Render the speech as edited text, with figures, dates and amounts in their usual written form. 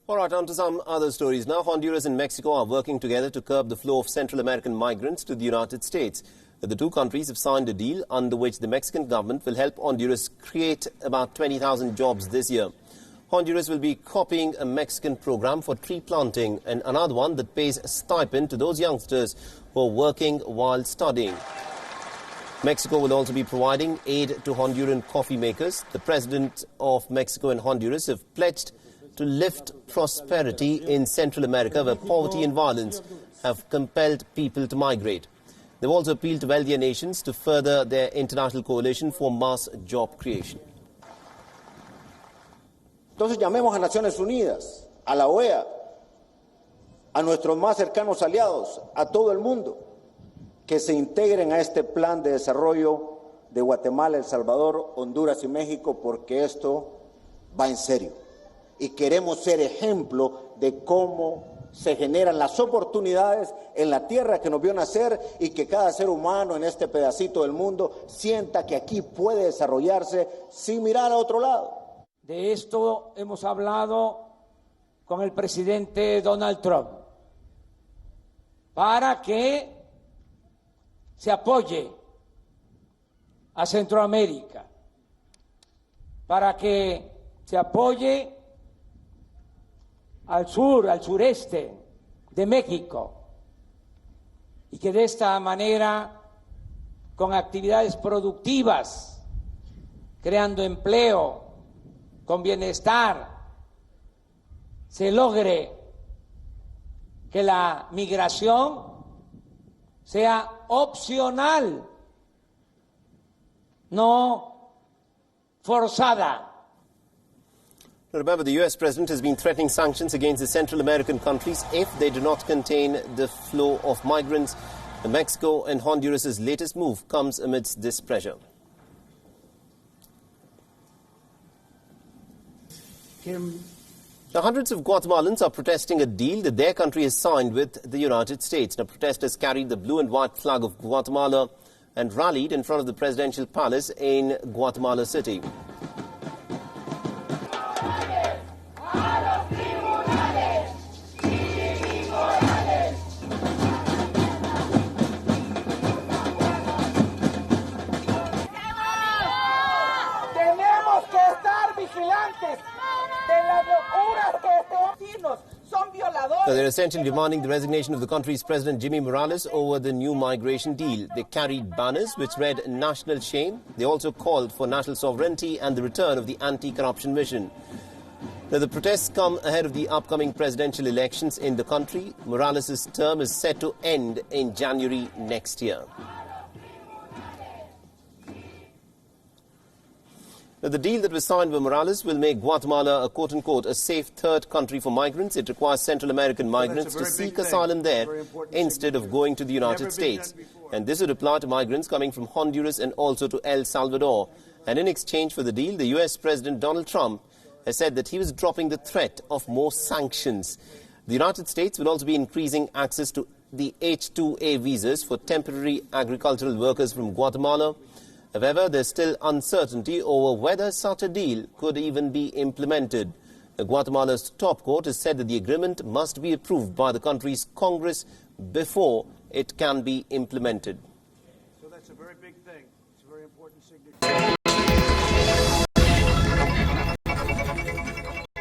All right, on to some other stories. Now, Honduras and Mexico are working together to curb the flow of Central American migrants to the United States. The two countries have signed a deal under which the Mexican government will help Honduras create about 20,000 jobs this year. Honduras will be copying a Mexican program for tree planting and another one that pays a stipend to those youngsters who are working while studying. Mexico will also be providing aid to Honduran coffee makers. The president of Mexico and Honduras have pledged to lift prosperity in Central America, where poverty and violence have compelled people to migrate. They've also appealed to wealthier nations to further their international coalition for mass job creation. Entonces llamemos a Naciones Unidas, a la OEA, a nuestros más cercanos aliados, a todo el mundo, que se integren a este plan de desarrollo de Guatemala, El Salvador, Honduras y México, porque esto va en serio. Y queremos ser ejemplo de cómo se generan las oportunidades en la tierra que nos vio nacer y que cada ser humano en este pedacito del mundo sienta que aquí puede desarrollarse sin mirar a otro lado. De esto hemos hablado con el presidente Donald Trump para que se apoye a Centroamérica, para que se apoye al sur, al sureste de México, y que de esta manera, con actividades productivas, creando empleo, con bienestar, se logre que la migración sea opcional, no forzada. Remember, the U.S. president has been threatening sanctions against the Central American countries if they do not contain the flow of migrants. Mexico and Honduras' latest move comes amidst this pressure. Now, hundreds of Guatemalans are protesting a deal that their country has signed with the United States. Now, protesters carried the blue and white flag of Guatemala and rallied in front of the presidential palace in Guatemala City. They're essentially demanding the resignation of the country's President Jimmy Morales over the new migration deal. They carried banners which read "National Shame." They also called for national sovereignty and the return of the anti-corruption mission. Now, the protests come ahead of the upcoming presidential elections in the country. Morales' term is set to end in January next year. Now, the deal that was signed by Morales will make Guatemala a quote-unquote a safe third country for migrants. It requires Central American migrants to seek asylum there instead of going to the United States. And this would apply to migrants coming from Honduras and also to El Salvador. And in exchange for the deal, the U.S. President Donald Trump has said that he was dropping the threat of more sanctions. The United States will also be increasing access to the H-2A visas for temporary agricultural workers from Guatemala. However, there's still uncertainty over whether such a deal could even be implemented. Guatemala's top court has said that the agreement must be approved by the country's Congress before it can be implemented. So that's a very big thing. It's a very important signature.